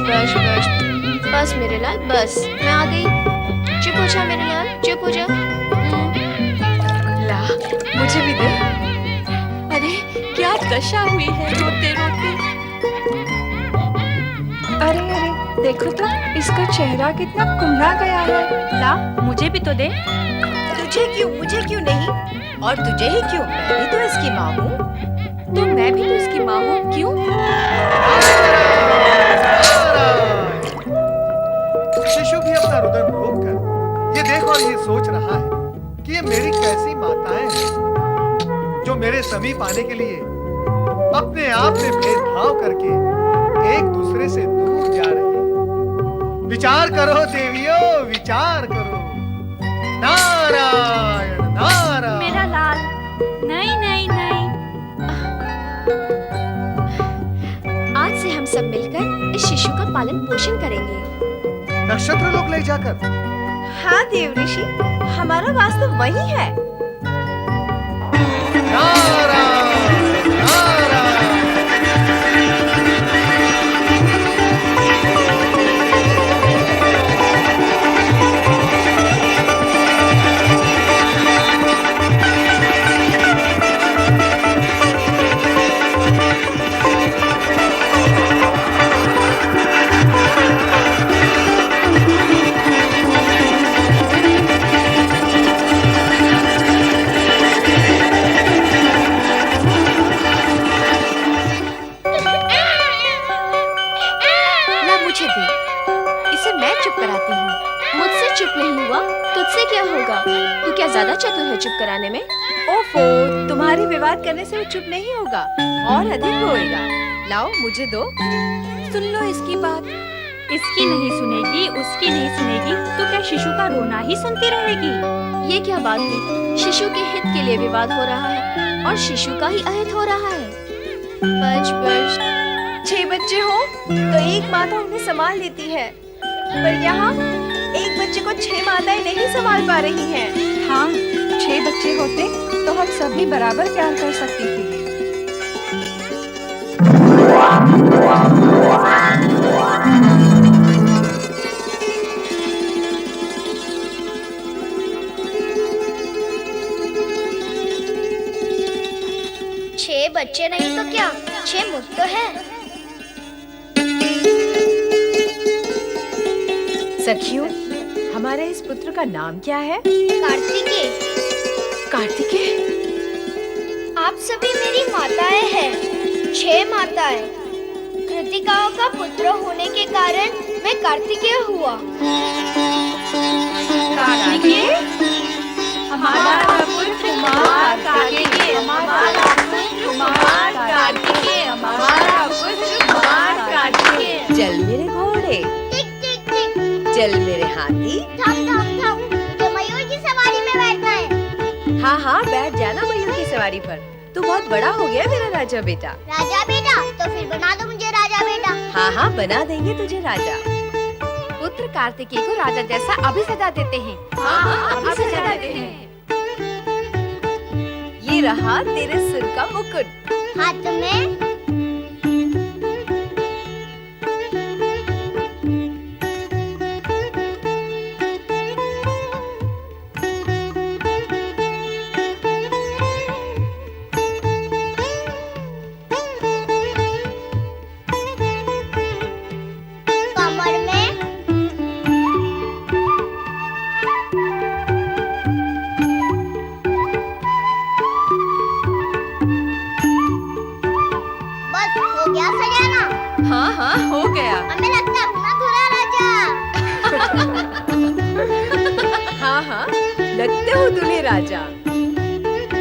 बस बस बस मेरे लाल बस, मैं आ गई। चुप हो जा मेरे लाल, चुप हो जा। ला, मुझे भी दे। अरे क्या दशा हुई है रोते रोते। अरे अरे देखो तो, इसका चेहरा कितना कुम्हला गया है। ला, मुझे भी तो दे। तुझे क्यों, मुझे क्यों नहीं? और तुझे ही क्यों? मैं भी तो इसकी माँ हूँ। तो मैं भी तो इसकी माँ हूँ, क्यों? शिशु भी अपना रुदन रोक कर ये देख और ये सोच रहा है कि ये मेरी कैसी माताएं हैं जो मेरे समीप आने के लिए अपने आप में भेदभाव करके एक दूसरे से दूर जा रही है। विचार करो देवियों, विचार करो। नारायण नारायण। मेरा लाल, नहीं नहीं नहीं। आज से हम सब मिलकर इस शिशु का पालन पोषण करेंगे। नक्षत्र लोक ले जाकर। हाँ देव ऋषि, हमारा वास्तव वही है। नारायण नारायण। मुझे दे, इसे मैं चुप कराती हूँ। मुझसे चुप नहीं हुआ, तुझसे क्या होगा? तू क्या ज्यादा चतुर है चुप कराने में? ओफो, तुम्हारी विवाद करने से वो चुप नहीं होगा, और अधिक होएगा। लाओ, मुझे दो। सुन लो इसकी बात। इसकी नहीं सुनेगी, उसकी नहीं सुनेगी, तो क्या शिशु का रोना ही सुनती रहेगी? ये क्या बात हुई? शिशु के हित के लिए विवाद हो रहा है और शिशु का ही अहित हो रहा है। बच बच। 6 बच्चे हो तो एक माता उन्हें संभाल लेती है, पर यहाँ एक बच्चे को 6 माताएं नहीं संभाल पा रही हैं। हाँ, 6 बच्चे होते तो हम सभी बराबर प्यार कर सकती थी। छह बच्चे नहीं तो क्या, 6 मुझ तो है। सखियों, हमारे इस पुत्र का नाम क्या है? कार्तिकेय। कार्तिकेय? आप सभी मेरी माताएं हैं, 6 माताएं। कृतिकाओं का पुत्र होने के कारण मैं कार्तिकेय हुआ। कार्तिकेय? हमारा पुत्र कुमार कार्तिकेय, हमारा पुत्र कुमार कार्तिकेय, हमारा पुत्र कुमार कार्तिकेय। चल मेरे घोड़े, टिक टिक टिक। चल मेरे हाथी। थम थम थम। मुझे मयूर की सवारी में बैठना है। हाँ हाँ, बैठ जाना मयूर की सवारी पर। तू बहुत बड़ा हो गया मेरा राजा बेटा। राजा बेटा? तो फिर बना दो मुझे राजा बेटा। हाँ हाँ, बना देंगे तुझे राजा। पुत्र कार्तिकेय को राजा जैसा अभी सजा देते हैं। हाँ, अभी सजा देते हैं। ये रहा तेरे सिर का मुकुट। हाथ में कमर में बस हो गया सजाना। हाँ हाँ, हो गया। हमें लगता है ना धुरा राजा। हाँ हाँ, लगते हो दूल्हे राजा,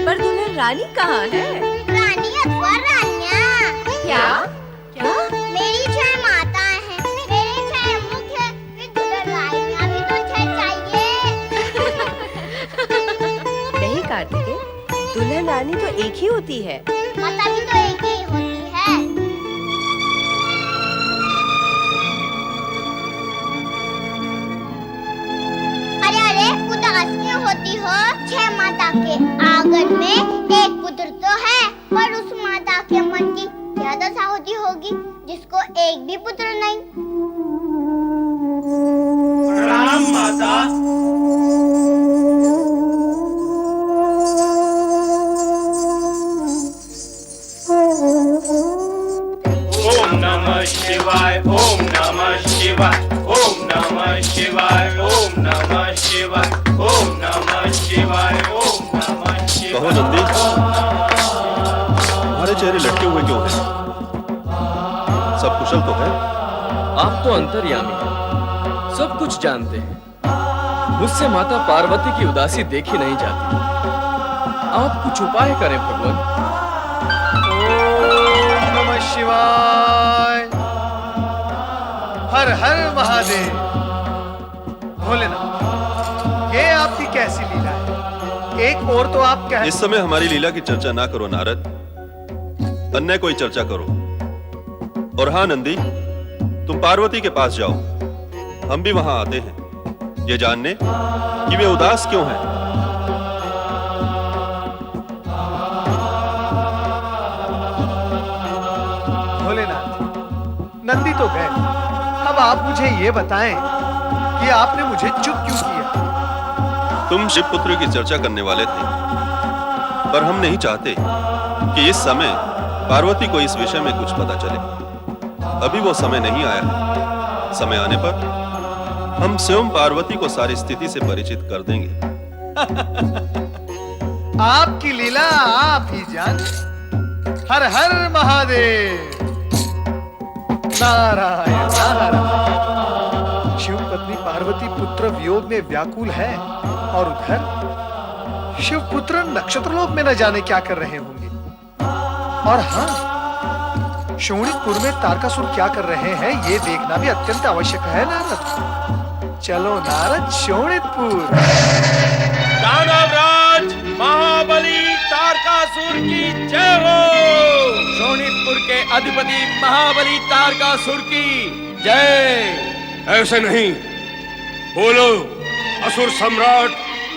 पर दुल्हन रानी कहाँ है? रानी अथवा रानियाँ। क्या? क्या? मेरी 6 माताएं हैं, मेरे 6 मुख हैं, फिर दुल्हन रानियाँ भी तो 6 चाहिए। नहीं कार्तिकेय, दुल्हन रानी तो एक ही होती है। माता भी तो एक ही होती है। अरे अरे, उदास क्यों होती हो? 6 माता के आंगन में एक पुत्र तो है, पर उस माता के मन की क्या दशा होती होगी जिसको एक भी पुत्र नहीं। प्रणाम माता। ओम नमः शिवाय, ओम नमः शिवाय, ओम नमः शिवाय, ओम नमः शिवाय, ओम नमः शिवाय, ओम नमः शिवाय। कहो नंदी, तुम्हारे चेहरे लटके हुए क्यों हैं? सब कुशल तो है? आप तो अंतर्यामी हैं, सब कुछ जानते हैं। मुझसे माता पार्वती की उदासी देखी नहीं जाती। आप कुछ उपाय करें भगवान। ओम नमः शिवाय, हर हर महादेव। भोलेनाथ, ये आपकी कैसी लीला है? एक और तो आप कह इस समय हमारी लीला की चर्चा ना करो नारद, अन्य कोई चर्चा करो। और हाँ नंदी, तुम पार्वती के पास जाओ, हम भी वहां आते हैं ये जानने कि वे उदास क्यों हैं। भोलेनाथ, नंदी तो गए, अब आप मुझे ये बताएं कि आपने मुझे चुप क्यों किया? तुम शिव पुत्र की चर्चा करने वाले थे, पर हम नहीं चाहते कि इस समय पार्वती को इस विषय में कुछ पता चले। अभी वो समय नहीं आया है। समय आने पर हम स्वयं पार्वती को सारी स्थिति से परिचित कर देंगे। आपकी लीला आप ही जाने। हर हर महादेव। नारायण नारायण। शिव पत्नी पार्वती पुत्र वियोग में व्याकुल है और उधर शिव पुत्र नक्षत्रलोक में न जाने क्या कर रहे होंगे। और हाँ, शोणितपुर में तारकासुर क्या कर रहे हैं ये देखना भी अत्यंत आवश्यक है नारद। चलो नारद, शोणितपुर। दानवराज महाबली तारकासुर की जय हो। शोणितपुर के अधिपति महाबली तारकासुर की जय। ऐसे नहीं, बोलो असुर सम्राट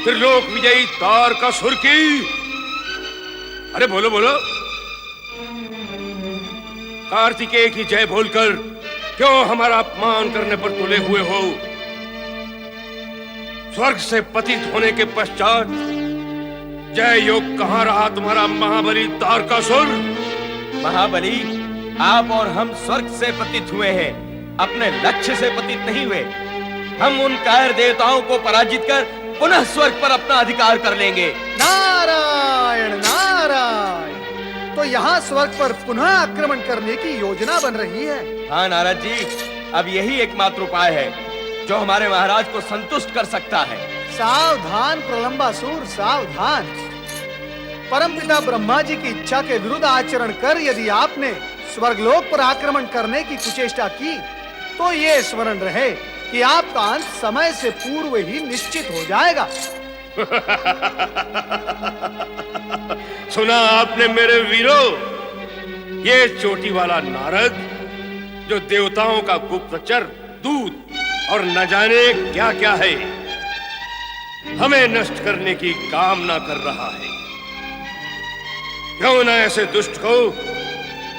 त्रिलोक विजयी तारकासुर की। अरे बोलो बोलो। कार्तिकेय की जय बोलकर क्यों हमारा अपमान करने पर तुले हुए हो? स्वर्ग से पतित होने के पश्चात जय योग कहां रहा तुम्हारा महाबली तारकासुर? महाबली, आप और हम स्वर्ग से पतित हुए हैं, अपने लक्ष्य से पतित नहीं हुए। हम उन कायर देवताओं को पराजित कर पुनः स्वर्ग पर अपना अधिकार कर लेंगे। नारायण नारायण। तो यहाँ स्वर्ग पर पुनः आक्रमण करने की योजना बन रही है। हाँ नारद जी, अब यही एकमात्र उपाय है जो हमारे महाराज को संतुष्ट कर सकता है। सावधान प्रलंबासुर, सावधान। परमपिता ब्रह्मा जी की इच्छा के विरुद्ध आचरण कर यदि आपने स्वर्गलोक पर आक्रमण करने की कुचेष्टा की तो ये स्मरण रहे कि आपका अंत समय से पूर्व ही निश्चित हो जाएगा। सुना आपने मेरे वीरों, ये चोटी वाला नारद जो देवताओं का गुप्तचर, दूत और न जाने क्या क्या है, हमें नष्ट करने की कामना कर रहा है। क्यों न ऐसे दुष्ट को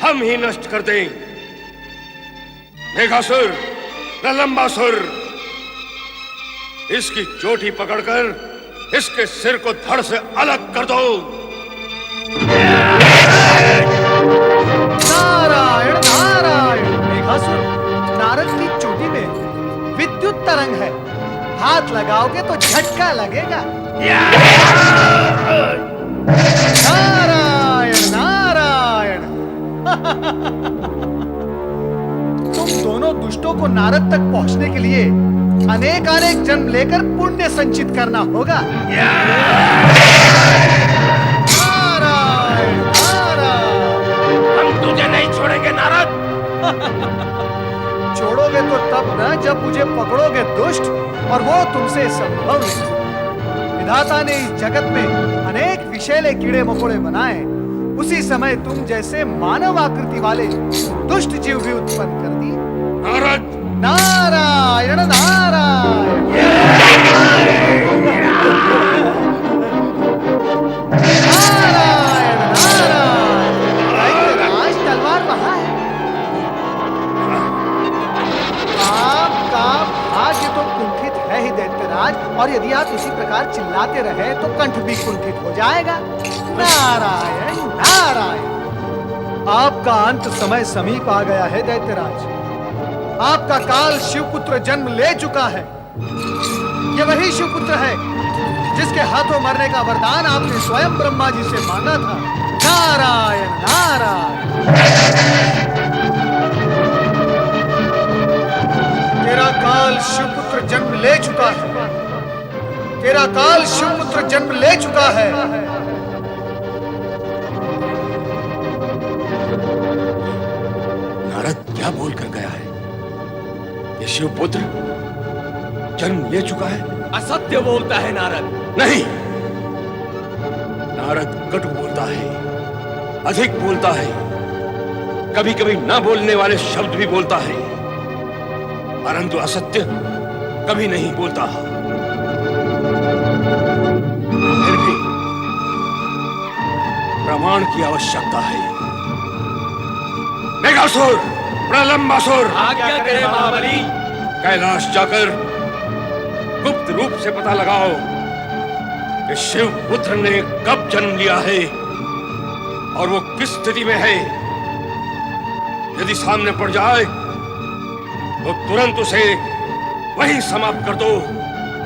हम ही नष्ट कर दें। मेघासुर, प्रलंबासुर, इसकी चोटी पकड़कर इसके सिर को धड़ से अलग कर दो। नारायण नारायण। मेघासुर, नारद की चोटी में विद्युत तरंग है, हाथ लगाओगे तो झटका लगेगा। नारायण नारायण। तुम दोनों दुष्टों को नारद तक पहुंचने के लिए अनेक जन्म लेकर पुण्य संचित करना होगा। नारायण नारायण। हम तुझे नहीं छोड़ेंगे नारद। छोड़ोगे तो तब न जब मुझे पकड़ोगे दुष्ट, और वो तुमसे संभव नहीं। विधाता ने इस जगत में अनेक विषैले कीड़े मकोड़े बनाए, उसी समय तुम जैसे मानव आकृति वाले दुष्ट जीव भी उत्पन्न कर दिए। नारद, नारायण नारायण। नारायण नारायण। दैत्यराज, तलवार वहां है। आपका प्रकार चिल्लाते रहे तो कंठ भी कुंठित हो जाएगा। नारायण नारायण। आपका अंत समय समीप आ गया है दैत्यराज। आपका काल शिवपुत्र जन्म ले चुका है। ये वही शिवपुत्र है जिसके हाथों मरने का वरदान आपने स्वयं ब्रह्मा जी से मांगा था। नारायण नारायण। तेरा काल शिवपुत्र जन्म ले चुका है। तेरा काल शिवपुत्र जन्म ले चुका है। नारद क्या बोल कर गया है? ये शिवपुत्र जन्म ले चुका है? असत्य बोलता है नारद। नहीं, नारद कटु बोलता है, अधिक बोलता है, कभी कभी न बोलने वाले शब्द भी बोलता है, परंतु असत्य कभी नहीं बोलता। फिर भी प्रमाण की आवश्यकता है। मेघासुर, प्रलंबासुर, आज्ञा करें महाबली। कैलाश जाकर गुप्त रूप से पता लगाओ कि शिवपुत्र ने कब जन्म लिया है और वो किस स्थिति में है। यदि सामने पड़ जाए तो तुरंत उसे वहीं समाप्त कर दो।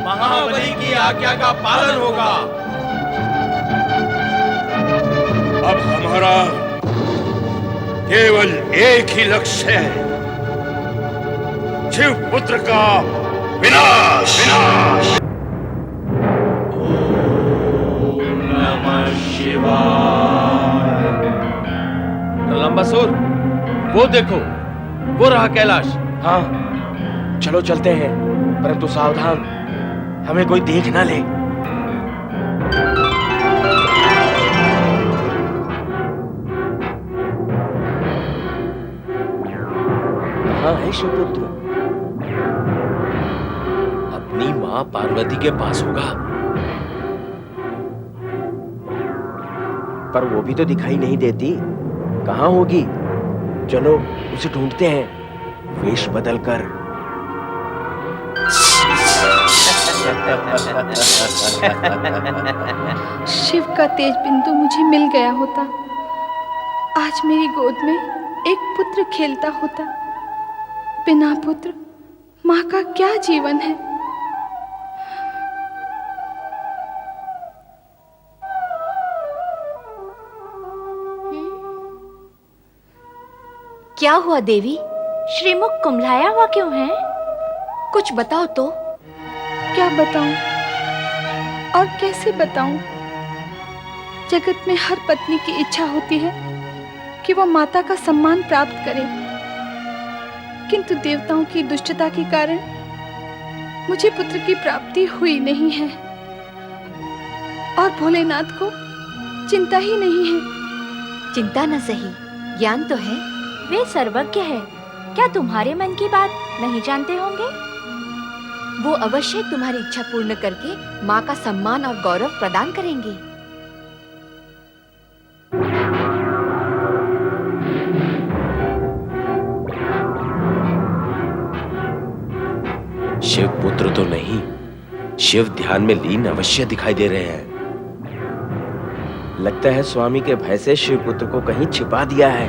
महाबली की आज्ञा का पालन होगा। अब हमारा केवल एक ही लक्ष्य है, शिवपुत्र का विनाश। विनाश। प्रलंबासुर, वो देखो, वो रहा कैलाश। हाँ, चलो चलते हैं, परंतु सावधान, हमें कोई देख ना ले। कहाँ है शिवपुत्र? अपनी माँ पार्वती के पास होगा, पर वो भी तो दिखाई नहीं देती। कहाँ होगी? चलो उसे ढूंढते हैं, वेश बदलकर। शिव का तेज बिंदु मुझे मिल गया होता। आज मेरी गोद में एक पुत्र खेलता होता। बिना पुत्र माँ का क्या जीवन है। क्या हुआ देवी? श्रीमुख कुम्हलाया हुआ क्यों है? कुछ बताओ तो। क्या बताऊं और कैसे बताऊं? जगत में हर पत्नी की इच्छा होती है कि वो माता का सम्मान प्राप्त करे, किंतु देवताओं की दुष्टता के कारण मुझे पुत्र की प्राप्ति हुई नहीं है और भोलेनाथ को चिंता ही नहीं है। चिंता न सही, ज्ञान तो है। वे सर्वज्ञ है, क्या तुम्हारे मन की बात नहीं जानते होंगे? वो अवश्य तुम्हारी इच्छा पूर्ण करके माँ का सम्मान और गौरव प्रदान करेंगे। शिव पुत्र तो नहीं, शिव ध्यान में लीन अवश्य दिखाई दे रहे हैं। लगता है स्वामी के भय से शिव पुत्र को कहीं छिपा दिया है।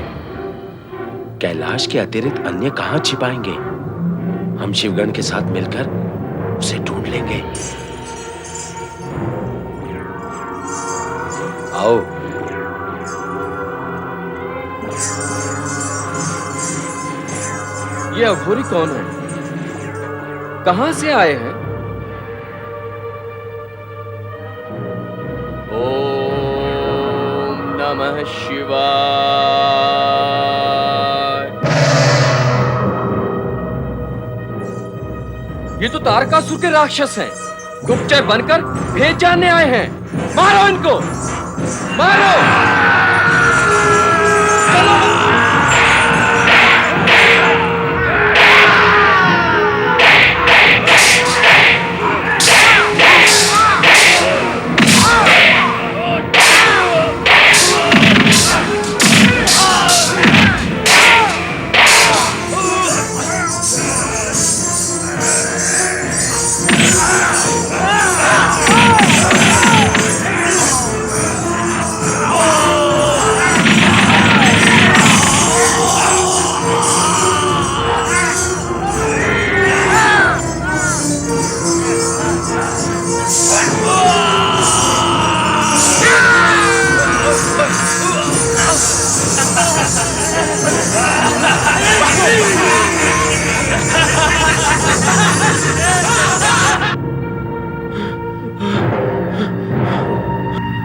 कैलाश के अतिरिक्त अन्य कहां छिपाएंगे? हम शिवगण के साथ मिलकर उसे ढूंढ लेंगे। आओ। ये अघोरी कौन है? कहां से आए हैं? ओम नमः शिवाय। ये तो तारकासुर के राक्षस हैं, गुप्तचर बनकर भेद जानने आए हैं। मारो इनको, मारो। चलो।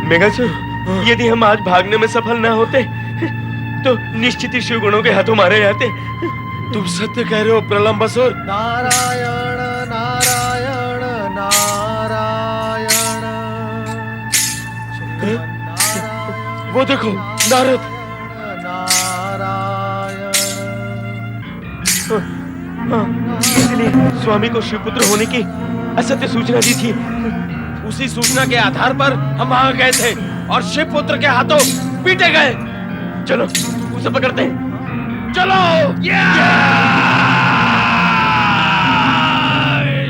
मेघासुर, यदि हम आज भागने में सफल न होते तो निश्चित ही शिव गुणों के हाथों मारे जाते। तुम सत्य कह रहे हो प्रलंबासुर। नारायण नारायण नारायण। वो देखो नारद। इसलिए स्वामी को शिवपुत्र होने की असत्य सूचना दी थी। उसी सूचना के आधार पर हम वहां गए थे और शिवपुत्र के हाथों पीटे गए। चलो उसे पकड़ते हैं, चलो।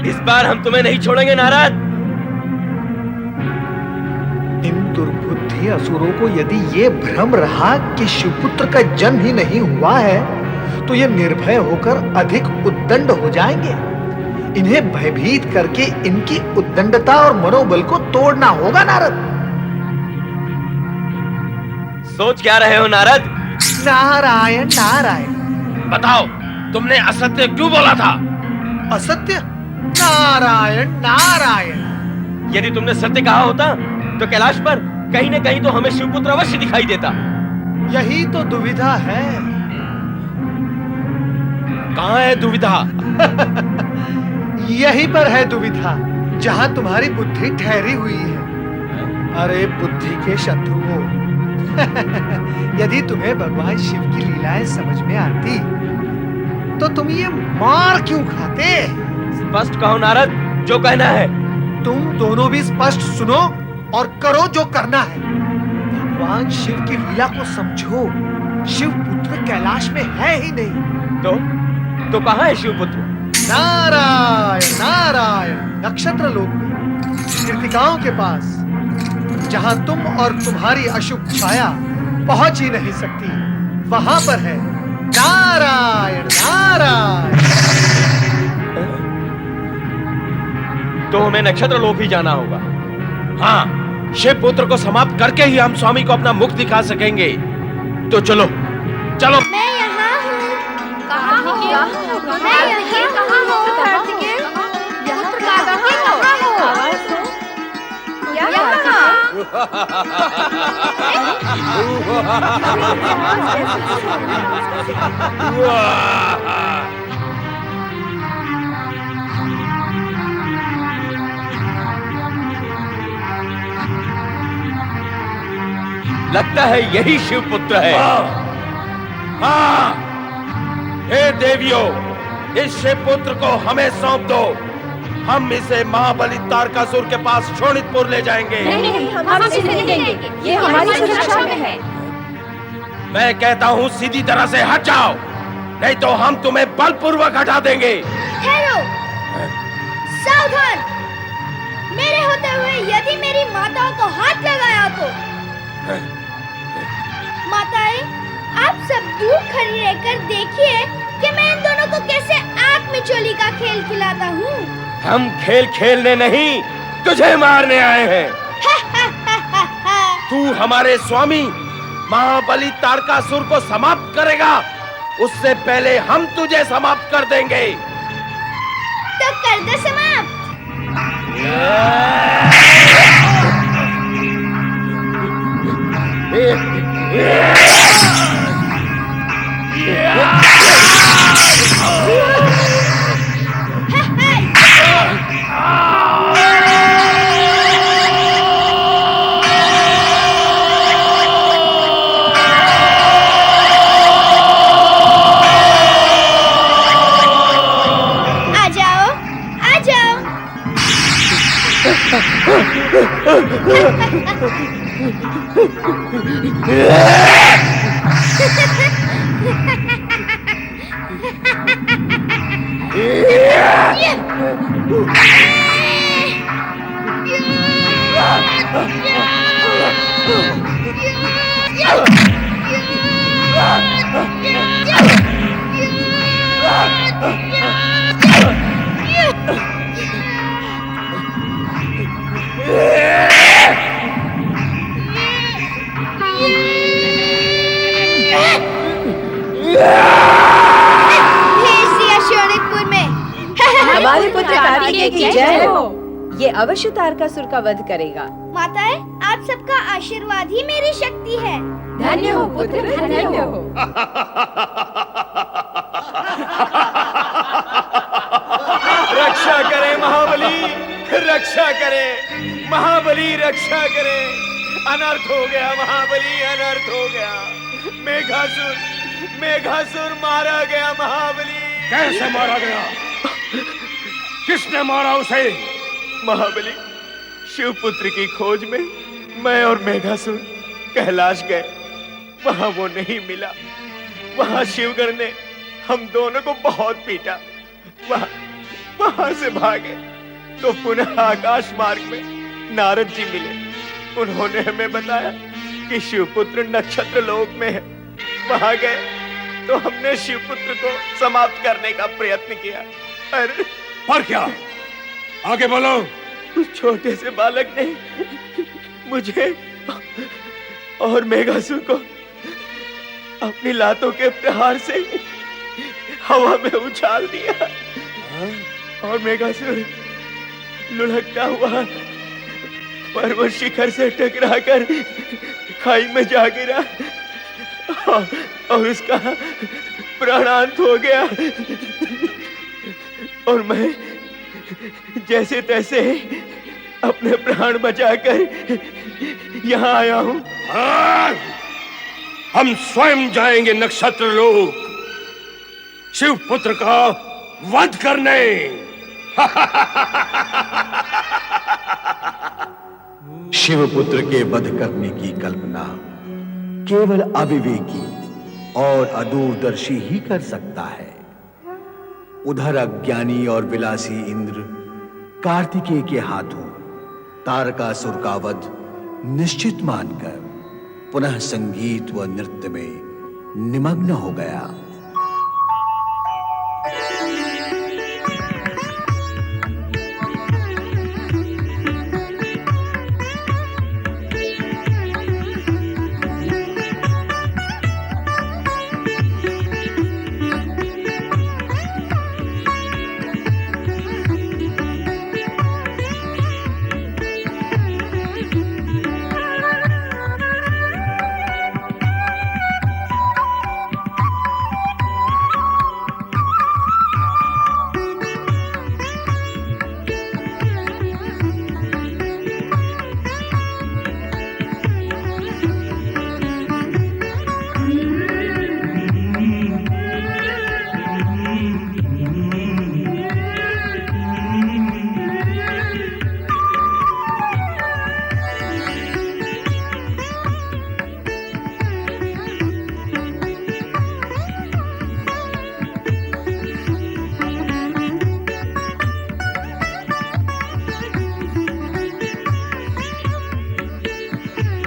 इस बार हम तुम्हें नहीं छोड़ेंगे नारद। इन दुर्बुद्धि असुरों को यदि ये भ्रम रहा कि शिवपुत्र का जन्म ही नहीं हुआ है तो ये निर्भय होकर अधिक उद्दंड हो जाएंगे। इन्हें भयभीत करके इनकी उद्दंडता और मनोबल को तोड़ना होगा नारद। सोच क्या रहे हो नारद? नारायण नारायण। बताओ, तुमने असत्य क्यों बोला था? असत्य? नारायण नारायण। यदि तुमने सत्य कहा होता तो कैलाश पर कहीं न कहीं तो हमें शिवपुत्र अवश्य दिखाई देता। यही तो दुविधा है। कहाँ है दुविधा? यही पर है दुविधा जहां तुम्हारी बुद्धि ठहरी हुई है। अरे बुद्धि के शत्रुओं, यदि तुम्हें भगवान शिव की लीलाएं समझ में आती तो तुम ये मार क्यों खाते? स्पष्ट कहो नारद, जो कहना है। तुम दोनों भी स्पष्ट सुनो और करो जो करना है। भगवान शिव की लीला को समझो। शिव पुत्र कैलाश में है ही नहीं। तो कहाँ है शिवपुत्र? नारायण नारायण। नक्षत्र लोक में कृतिकाओं के पास, जहां तुम और तुम्हारी अशुभ छाया पहुंच ही नहीं सकती, वहां पर है। नारायण नारायण। तो हमें नक्षत्र लोक ही जाना होगा। हाँ, शिवपुत्र को समाप्त करके ही हम स्वामी को अपना मुख दिखा सकेंगे। तो चलो चलो। मैं यहाँ हूँ। कहाँ हो? मैं यहाँ कहाँ हो? कार्तिकेय, यहाँ कहाँ हो? लगता है यही शिवपुत्र है। हाँ, हे देवियों, इस शिवपुत्र को हमें सौंप दो। हम इसे महाबली तारकासुर के पास शोणितपुर ले जाएंगे। नहीं, हम इसे नहीं देंगे। ये हमारी सुरक्षा में है। मैं कहता हूँ सीधी तरह से हट जाओ, नहीं तो हम तुम्हें बलपूर्वक हटा देंगे। ठहरो, सावधान। मेरे होते हुए यदि मेरी माताओं को हाथ लगाया तो माताएं, आप सब दूर खड़ी रहकर देखिए कि मैं इन दोनों को कैसे आग में चोली का खेल खिलाता हूँ। हम खेल खेलने नहीं, तुझे मारने आए हैं। तू हमारे स्वामी महाबली तारकासुर को समाप्त करेगा, उससे पहले हम तुझे समाप्त कर देंगे। तो कर दो समाप्त। आ जाओ, आ जाओ। हमारे पुत्र सौभाग्य की जय हो। ये अवश्य तारकासुर का वध करेगा। माताएं, आप सबका आशीर्वाद ही मेरी शक्ति है। धन्य हो पुत्र, धन्य हो। रक्षा करे महाबली, रक्षा करे महाबली, रक्षा करे। अनर्थ हो गया महाबली, अनर्थ हो गया। मेघासुर, मेघासुर मारा गया महाबली। कैसे मारा गया? किसने मारा उसे? महाबली, शिवपुत्र की खोज में मैं और मेघासुर कैलाश गए, वहां वो नहीं मिला। वहां शिवगण ने हम दोनों को बहुत पीटा। वहां से भागे तो पुनः आकाश मार्ग में नारद जी मिले। उन्होंने हमें बताया कि शिवपुत्र नक्षत्र लोक में है। वहां गए तो हमने शिवपुत्र को समाप्त करने का प्रयत्न किया। अरे पर क्या? आगे बोलो। उस छोटे से बालक ने मुझे और मेघासुर को अपनी लातों के प्रहार से हवा में उछाल दिया और मेघासुर लुढ़कता हुआ पर्वत शिखर से टकराकर खाई में जा गिरा और उसका प्राणांत हो गया। और मैं जैसे तैसे अपने प्राण बचाकर यहाँ आया हूँ। हम स्वयं जाएंगे नक्षत्र लोक शिवपुत्र का वध करने। शिवपुत्र के वध करने की कल्पना केवल अविवेकी और अदूरदर्शी ही कर सकता है। उधर अज्ञानी और विलासी इंद्र कार्तिकेय के हाथों तारकासुर का वध निश्चित मानकर पुनः संगीत व नृत्य में निमग्न हो गया।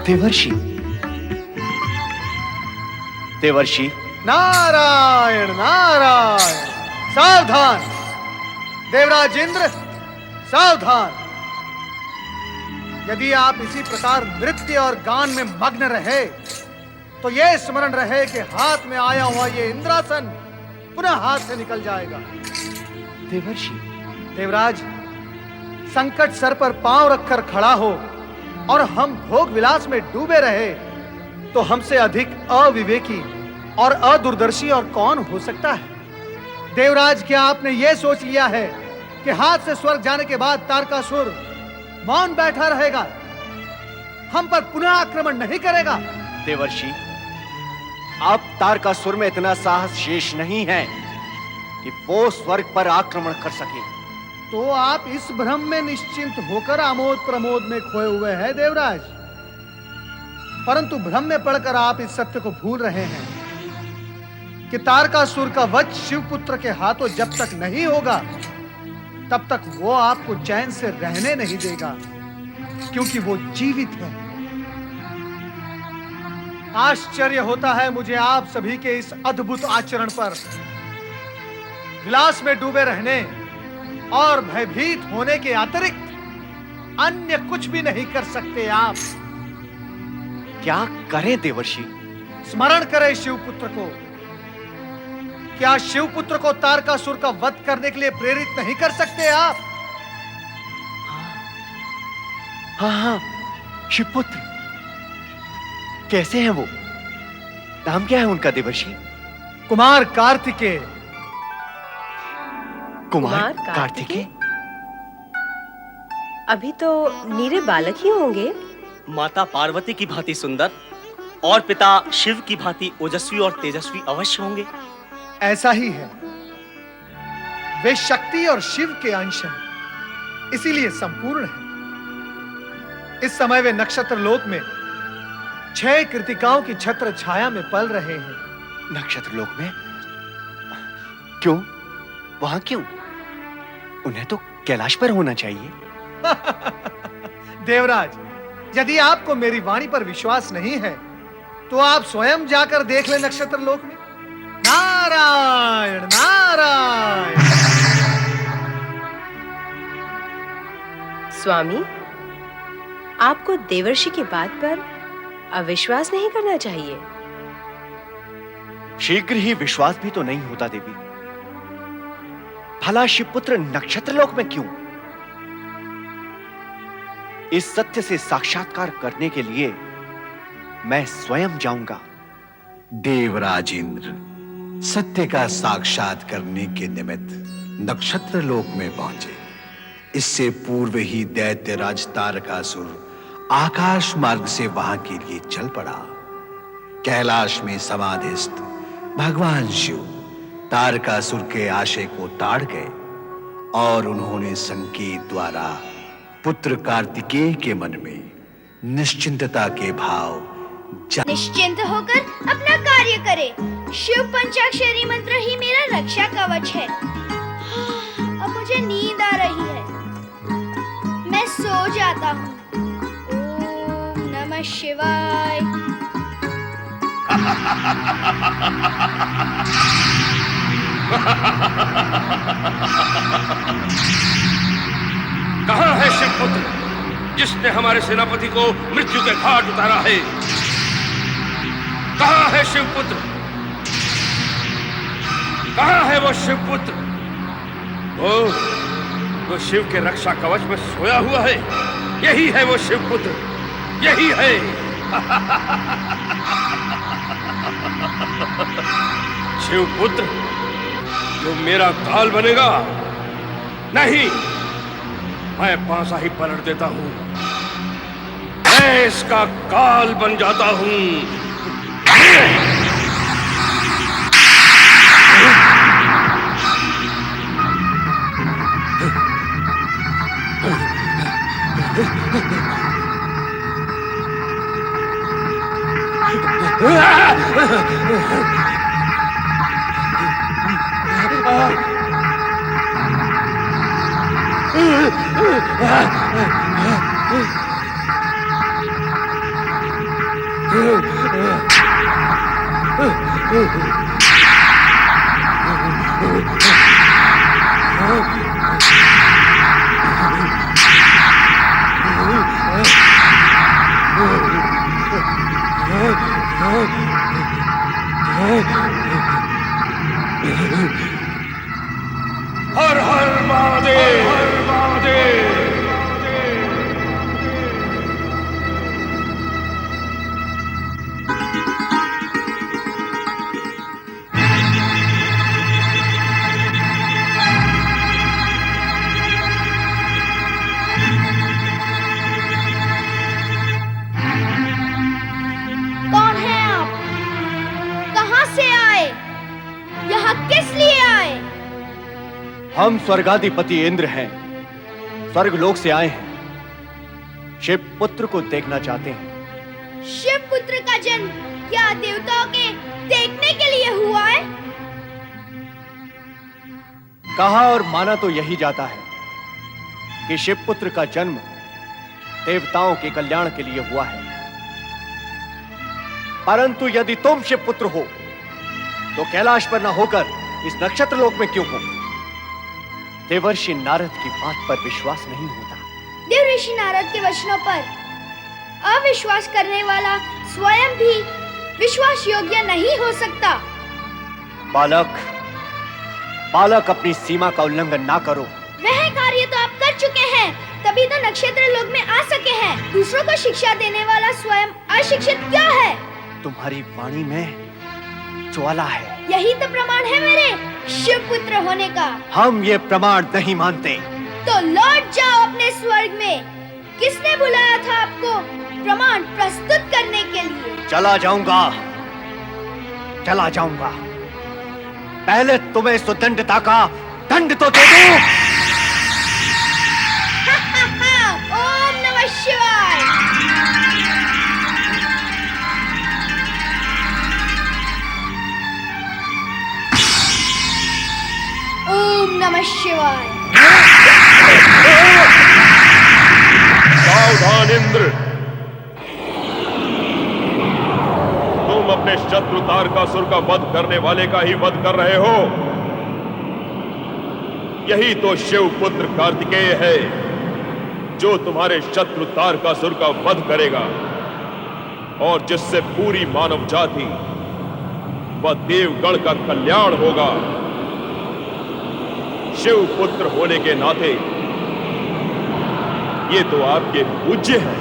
देवर्षि, देवर्षि। नारायण नारायण। सावधान देवराज इंद्र, सावधान। यदि आप इसी प्रकार नृत्य और गान में मग्न रहे तो यह स्मरण रहे कि हाथ में आया हुआ ये इंद्रासन पुनः हाथ से निकल जाएगा। देवर्षि। देवराज, संकट सर पर पांव रखकर खड़ा हो और हम भोग विलास में डूबे रहे तो हमसे अधिक अविवेकी और अदूरदर्शी और कौन हो सकता है? देवराज, क्या आपने यह सोच लिया है कि हाथ से स्वर्ग जाने के बाद तारकासुर मौन बैठा रहेगा, हम पर पुनः आक्रमण नहीं करेगा? देवर्षि, अब तारकासुर में इतना साहस शेष नहीं है कि वो स्वर्ग पर आक्रमण कर सके। तो आप इस भ्रम में निश्चिंत होकर आमोद प्रमोद में खोए हुए हैं देवराज। परंतु भ्रम में पड़कर आप इस सत्य को भूल रहे हैं कि तारकासुर का वध शिवपुत्र के हाथों जब तक नहीं होगा तब तक वो आपको चैन से रहने नहीं देगा, क्योंकि वो जीवित है। आश्चर्य होता है मुझे आप सभी के इस अद्भुत आचरण पर। विलास में डूबे रहने और भयभीत होने के अतिरिक्त अन्य कुछ भी नहीं कर सकते आप। क्या करें देवर्षि? स्मरण करें शिवपुत्र को। क्या शिवपुत्र को तारकासुर का वध करने के लिए प्रेरित नहीं कर सकते आप? हाँ हाँ, शिवपुत्र। कैसे हैं वो? नाम क्या है उनका देवर्षि? कुमार कार्तिकेय। कुमार कार्तिकेय? अभी तो नीरे बालक ही होंगे। माता पार्वती की भांति सुंदर और पिता शिव की भांति ओजस्वी और तेजस्वी अवश्य होंगे। ऐसा ही है। वे शक्ति और शिव के अंश हैं, इसीलिए संपूर्ण है। इस समय वे नक्षत्र लोक में 6 कृतिकाओं की छत्र छाया में पल रहे हैं। नक्षत्र लोक में? क्यों? वहां क्यों? उन्हें तो कैलाश पर होना चाहिए। देवराज, यदि आपको मेरी वाणी पर विश्वास नहीं है तो आप स्वयं जाकर देख ले नक्षत्र लोक में। नारायण नारायण। स्वामी, आपको देवर्षि की बात पर अविश्वास नहीं करना चाहिए। शीघ्र ही विश्वास भी तो नहीं होता देवी। भला शिवपुत्र नक्षत्र लोक में क्यों? इस सत्य से साक्षात्कार करने के लिए मैं स्वयं जाऊंगा। देवराज इंद्र सत्य का साक्षात करने के निमित्त नक्षत्र लोक में पहुंचे। इससे पूर्व ही दैत्य राज तारकासुर आकाश मार्ग से वहां के लिए चल पड़ा। कैलाश में समाधिस्थ भगवान शिव तारकासुर के आशय को ताड़ गए और उन्होंने संकेत द्वारा पुत्र कार्तिकेय के मन में निश्चिंतता के भाव निश्चिंत होकर अपना कार्य करे। शिव पंचाक्षरी मंत्र ही मेरा रक्षा कवच है। अब मुझे नींद आ रही है, मैं सो जाता हूँ। ओम नमः शिवाय। कहाँ है शिवपुत्र जिसने हमारे सेनापति को मृत्यु के घाट उतारा है? कहाँ है शिवपुत्र? कहाँ है वो शिवपुत्र? वो शिव के रक्षा कवच में सोया हुआ है। यही है वो शिवपुत्र, यही है। शिवपुत्र जो मेरा काल बनेगा? नहीं, मैं पासा ही पलट देता हूं। मैं इसका काल बन जाता हूं। हर हर महादेव, हर महादेव। कौन है आप? कहाँ से आए? यहाँ किस लिए आए? हम स्वर्गाधिपति इंद्र हैं, स्वर्गलोक से आए हैं। शिव पुत्र को देखना चाहते हैं। शिव पुत्र का जन्म क्या देवताओं के देखने के लिए हुआ है? कहा और माना तो यही जाता है कि शिव पुत्र का जन्म देवताओं के कल्याण के लिए हुआ है। परंतु यदि तुम शिव पुत्र हो तो कैलाश पर न होकर इस नक्षत्र लोक में क्यों हो? देवर्षि नारद की बात पर विश्वास नहीं होता। देवर्षि नारद के वचनों पर अविश्वास करने वाला स्वयं भी विश्वास योग्य नहीं हो सकता। बालक, बालक अपनी सीमा का उल्लंघन ना करो। वह कार्य तो आप कर चुके हैं, तभी तो नक्षत्र लोक में आ सके हैं। दूसरों को शिक्षा देने वाला स्वयं अशिक्षित क्यों है? तुम्हारी वाणी में ज्वाला है। यही तो प्रमाण है मेरे शिवपुत्र होने का। हम ये प्रमाण नहीं मानते। तो लौट जाओ अपने स्वर्ग में। किसने बुलाया था आपको प्रमाण प्रस्तुत करने के लिए? चला जाऊंगा। पहले तुम्हें सुदंडता का दंड तो दे दूं। ओम नमः शिवाय। ओम नमः शिवाय। सावधान इंद्र, तुम अपने शत्रु तारकासुर का वध करने वाले का ही वध कर रहे हो। यही तो शिव पुत्र कार्तिकेय है जो तुम्हारे शत्रु तारकासुर का वध करेगा और जिससे पूरी मानव जाति व देवगण का कल्याण होगा। शिव पुत्र होने के नाते ये तो आपके पूज्य हैं।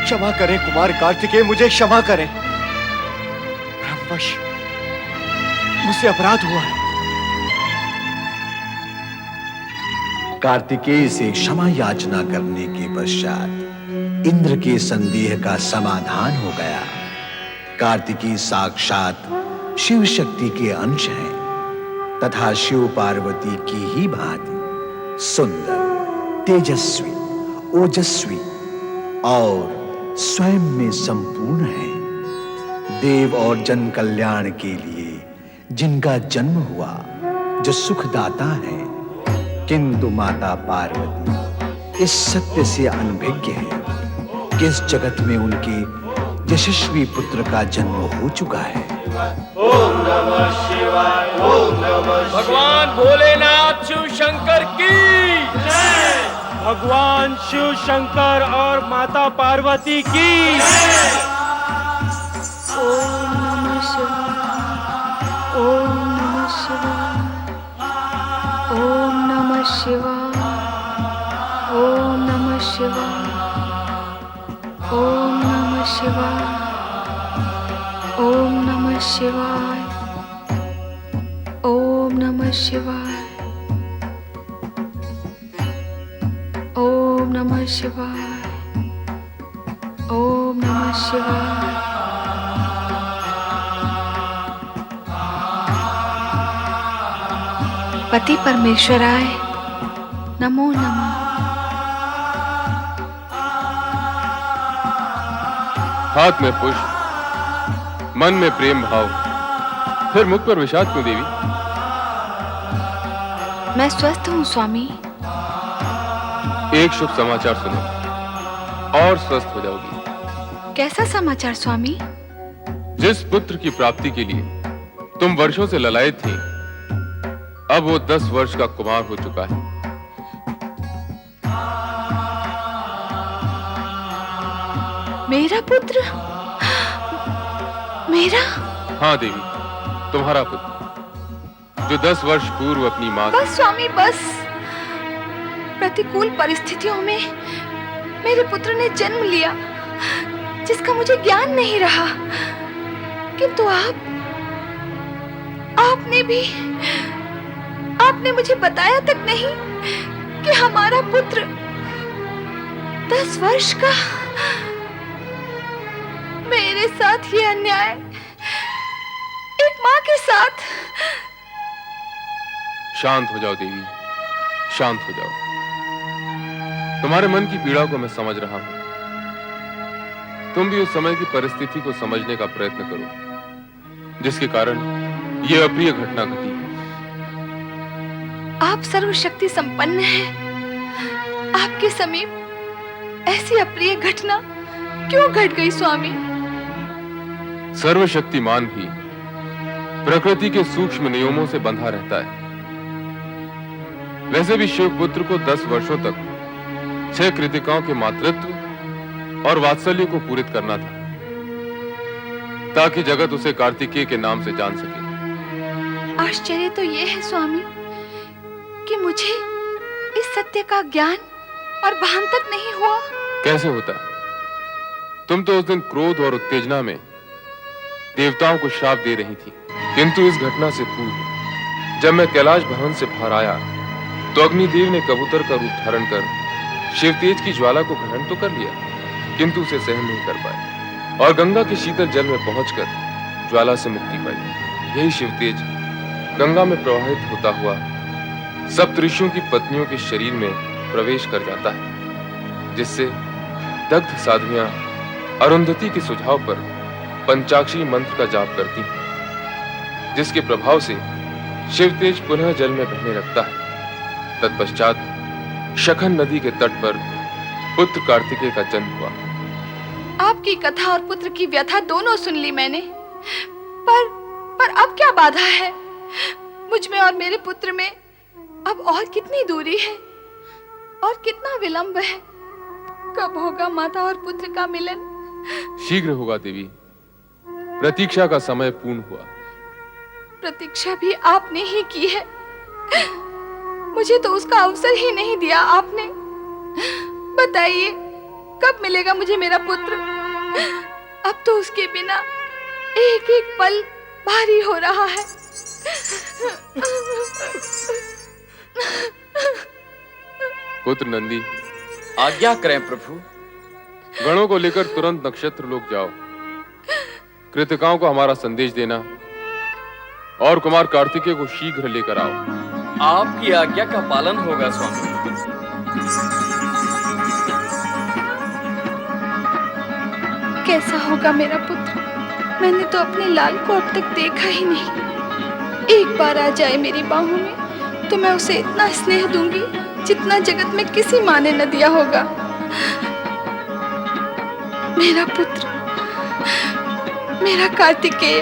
क्षमा करें कुमार कार्तिकेय, मुझे क्षमा करें। ब्रह्मवश मुझसे अपराध हुआ है। कार्तिकेय से क्षमा याचना करने के पश्चात इंद्र के संदेह का समाधान हो गया। कार्तिकेय साक्षात शिव शक्ति के अंश हैं तथा शिव पार्वती की ही भांति सुंदर, तेजस्वी, ओजस्वी और स्वयं में संपूर्ण है। देव और जन कल्याण के लिए जिनका जन्म हुआ, जो सुखदाता है, किंतु माता पार्वती इस सत्य से अनभिज्ञ है कि इस जगत में उनके यशस्वी पुत्र का जन्म हो चुका है। ओम नमः शिवाय। ओम नमः शिवाय। भगवान भोलेनाथ शिव शंकर की जय। भगवान शिव शंकर और माता पार्वती की जय। ओम नमः शिवाय। ओम नमः शिवाय। ओम नमः शिवाय। ओम नमः शिवाय। ओम नमः शिवाय। ओम नमः शिवाय। ओम नमः शिवाय। ओम नमः शिवाय। ओम नमः शिवाय। पति परमेश्वराय नमो नमः। हाथ में पुष्प, मन में प्रेम भाव, फिर मुख पर विषाद क्यों देवी? मैं स्वस्थ हूँ स्वामी। एक शुभ समाचार सुनो और स्वस्थ हो जाओगी। कैसा समाचार स्वामी? जिस पुत्र की प्राप्ति के लिए तुम वर्षों से ललायत थी, अब वो 10 वर्ष का कुमार हो चुका है। मेरा पुत्र? मेरा? हाँ देवी, तुम्हारा पुत्र, जो 10 वर्ष पूर्व अपनी मां बस स्वामी बस। प्रतिकूल परिस्थितियों में मेरे पुत्र ने जन्म लिया जिसका मुझे ज्ञान नहीं रहा, किंतु आपने मुझे बताया तक नहीं कि हमारा पुत्र 10 वर्ष का। मेरे साथ ये अन्याय एक मां के साथ। शांत हो जाओ देवी, शांत हो जाओ। तुम्हारे मन की पीड़ा को मैं समझ रहा हूं। तुम भी उस समय की परिस्थिति को समझने का प्रयत्न करो जिसके कारण यह अप्रिय घटना घटी। आप सर्वशक्ति संपन्न हैं। आपके समीप ऐसी अप्रिय घटना क्यों घट गई स्वामी? सर्वशक्तिमान भी प्रकृति के सूक्ष्म नियमों से बंधा रहता है। वैसे भी शिव पुत्र को 10 वर्षों तक 6 कृतिकाओं के मातृत्व और वात्सल्य को पूरित करना था ताकि जगत उसे कार्तिकेय के नाम से जान सके। आश्चर्य तो ये है स्वामी कि मुझे इस सत्य का ज्ञान और भान तक नहीं हुआ। कैसे होता? तुम तो उस दिन क्रोध और उत्तेजना में देवताओं को श्राप दे रही थी, किंतु इस घटना से पूर्व जब मैं कैलाश भवन से बाहर आया तो अग्निदेव ने कबूतर का रूप धारण कर शिवतेज की ज्वाला को ग्रहण तो कर लिया, किंतु उसे सहन नहीं कर पाए और गंगा के शीतल जल में पहुंचकर ज्वाला से मुक्ति पाई। यही शिवतेज गंगा में प्रवाहित होता हुआ सप्तऋषियों की पत्नियों के शरीर में प्रवेश कर जाता है, जिससे दग्ध साध्वियां अरुंधति के सुझाव पर पंचाक्षरी मंत्र का जाप करती हैं, जिसके प्रभाव से शिवतेज पुनः जल में बहने लगता है। तत्पश्चात शखन नदी के तट पर पुत्र कार्तिकेय का जन्म हुआ। आपकी कथा और पुत्र की व्यथा दोनों सुन ली मैंने, पर अब क्या बाधा है? मुझ में और मेरे पुत्र में अब और कितनी दूरी है और कितना विलंब है? कब होगा माता और पुत्र का मिलन? शीघ्र होगा देवी, प्रतीक्षा का समय पूर्ण हुआ। प्रतीक्षा भी आपने ही की है, मुझे तो उसका अवसर ही नहीं दिया आपने। बताइए कब मिलेगा मुझे मेरा पुत्र? अब तो उसके बिना एक एक पल भारी हो रहा है। पुत्र नंदी, आज्ञा करें प्रभु। गणों को लेकर तुरंत नक्षत्र लोक जाओ, कृतिकाओं को हमारा संदेश देना और कुमार कार्तिकेय को शीघ्र लेकर आओ। आपकी आज्ञा का पालन होगा स्वामी। कैसा होगा मेरा पुत्र? मैंने तो अपने लाल को अब तक देखा ही नहीं। एक बार आ जाए मेरी बाहों में तो मैं उसे इतना स्नेह दूंगी जितना जगत में किसी माँ ने न दिया होगा। मेरा पुत्र, मेरा कार्तिकेय।